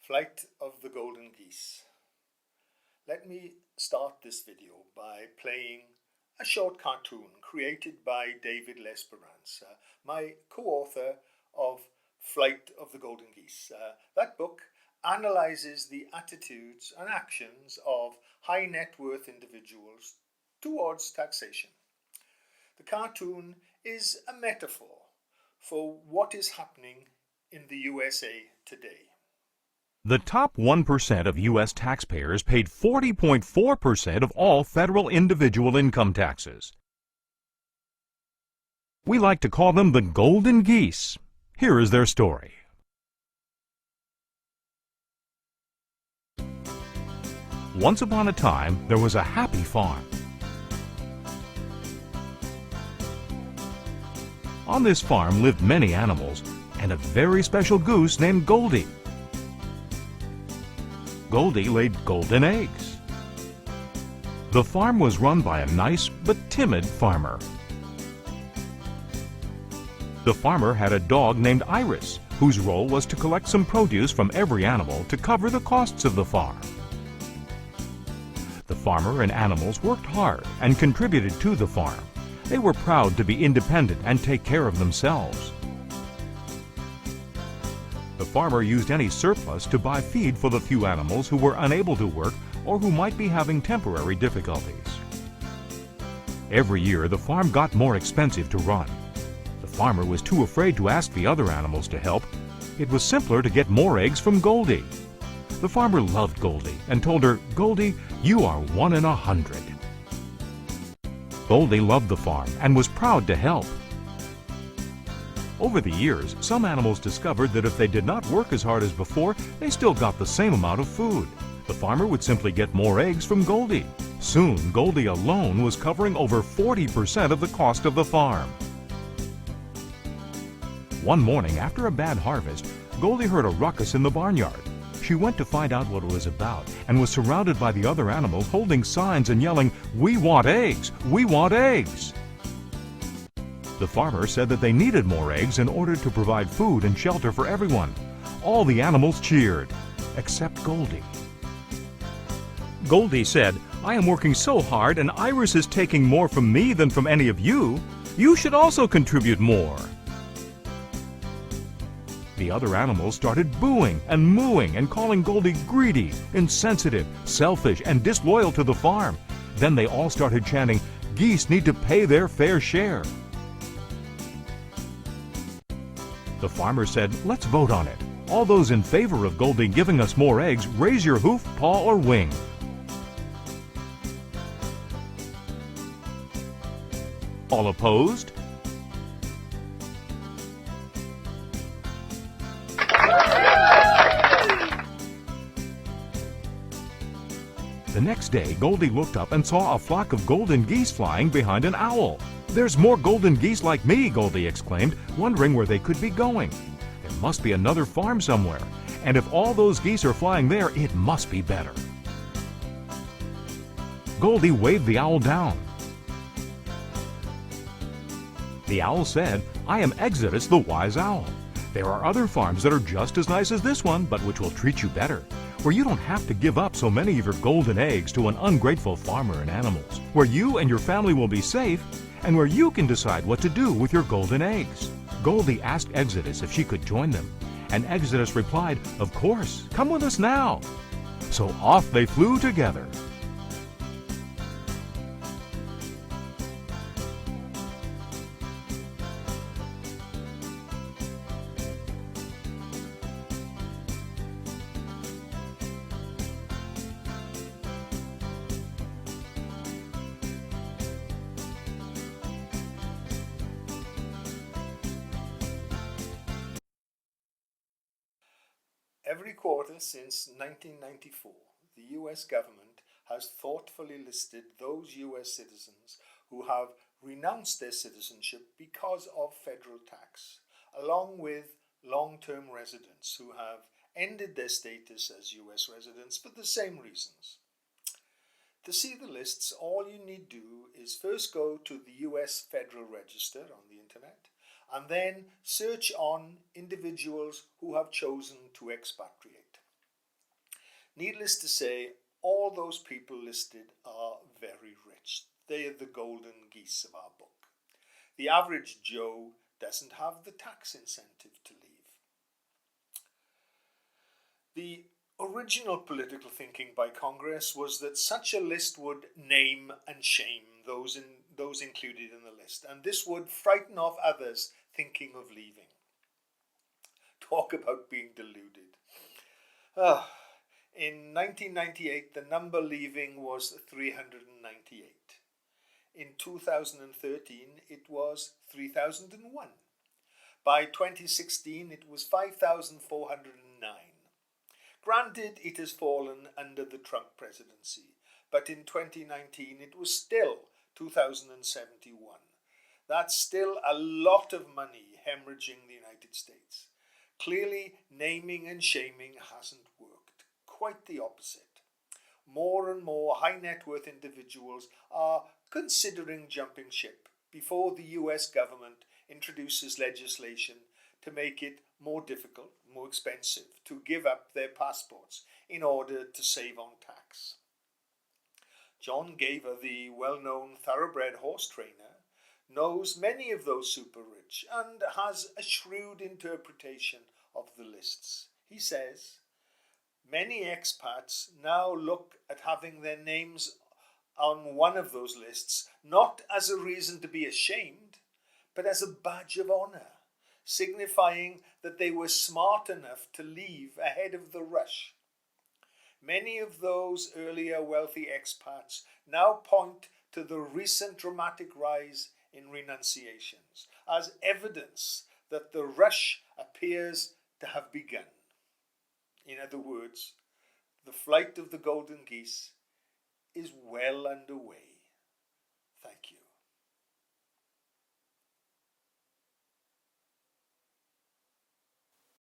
Flight of the Golden Geese. Let me start this video by playing a short cartoon created by David Lesperance, my co-author of Flight of the Golden Geese. That book analyzes the attitudes and actions of high net worth individuals towards taxation. The cartoon is a metaphor for what is happening in the USA today. The top 1% of U.S. taxpayers paid 40.4% of all federal individual income taxes. We like to call them the Golden Geese. Here is their story. Once upon a time, there was a happy farm. On this farm lived many animals and a very special goose named Goldie. Goldie laid golden eggs. The farm was run by a nice but timid farmer. The farmer had a dog named Iris, whose role was to collect some produce from every animal to cover the costs of the farm. The farmer and animals worked hard and contributed to the farm. They were proud to be independent and take care of themselves. The farmer used any surplus to buy feed for the few animals who were unable to work or who might be having temporary difficulties. Every year, the farm got more expensive to run. The farmer was too afraid to ask the other animals to help. It was simpler to get more eggs from Goldie. The farmer loved Goldie and told her, "Goldie, you are 1 in 100." Goldie loved the farm and was proud to help. Over the years, some animals discovered that if they did not work as hard as before, they still got the same amount of food. The farmer would simply get more eggs from Goldie. Soon, Goldie alone was covering over 40% of the cost of the farm. One morning, after a bad harvest, Goldie heard a ruckus in the barnyard. She went to find out what it was about and was surrounded by the other animals holding signs and yelling, "We want eggs! We want eggs!" The farmer said that they needed more eggs in order to provide food and shelter for everyone. All the animals cheered, except Goldie. Goldie said, "I am working so hard and Iris is taking more from me than from any of you. You should also contribute more." The other animals started booing and mooing and calling Goldie greedy, insensitive, selfish, and disloyal to the farm. Then they all started chanting, "Geese need to pay their fair share." The farmer said, "Let's vote on it. All those in favor of Goldie giving us more eggs, raise your hoof, paw, or wing." All opposed? The next day, Goldie looked up and saw a flock of golden geese flying behind an owl. "There's more golden geese like me," Goldie exclaimed, wondering where they could be going. There must be another farm somewhere, and if all those geese are flying there, it must be better. Goldie waved the owl down. The owl said, "I am Exodus the wise owl. There are other farms that are just as nice as this one, but which will treat you better, where you don't have to give up so many of your golden eggs to an ungrateful farmer and animals, where you and your family will be safe, and where you can decide what to do with your golden eggs." Goldie asked Exodus if she could join them, and Exodus replied, "Of course, come with us now." So off they flew together. Every quarter since 1994, the US government has thoughtfully listed those US citizens who have renounced their citizenship because of federal tax, along with long-term residents who have ended their status as US residents for the same reasons. To see the lists, all you need do is first go to the US Federal Register on the internet and then search on individuals who have chosen to expatriate. Needless to say, all those people listed are very rich. They are the golden geese of our book. The average Joe doesn't have the tax incentive to leave. The original political thinking by Congress was that such a list would name and shame those included in the list, and this would frighten off others thinking of leaving. Talk about being deluded. In 1998, the number leaving was 398. In 2013, it was 3001. By 2016, it was 5,409. Granted, it has fallen under the Trump presidency, but in 2019 it was still 2,071. That's still a lot of money hemorrhaging the United States. Clearly, naming and shaming hasn't worked. Quite the opposite. More and more high net worth individuals are considering jumping ship before the US government introduces legislation to make it more difficult, more expensive to give up their passports in order to save on tax. John Gaver, the well-known thoroughbred horse trainer, knows many of those super rich and has a shrewd interpretation of the lists. He says, many expats now look at having their names on one of those lists not as a reason to be ashamed, but as a badge of honor, signifying that they were smart enough to leave ahead of the rush. Many of those earlier wealthy expats now point to the recent dramatic rise in renunciations as evidence that the rush appears to have begun. In other words, the flight of the golden geese is well underway. Thank you.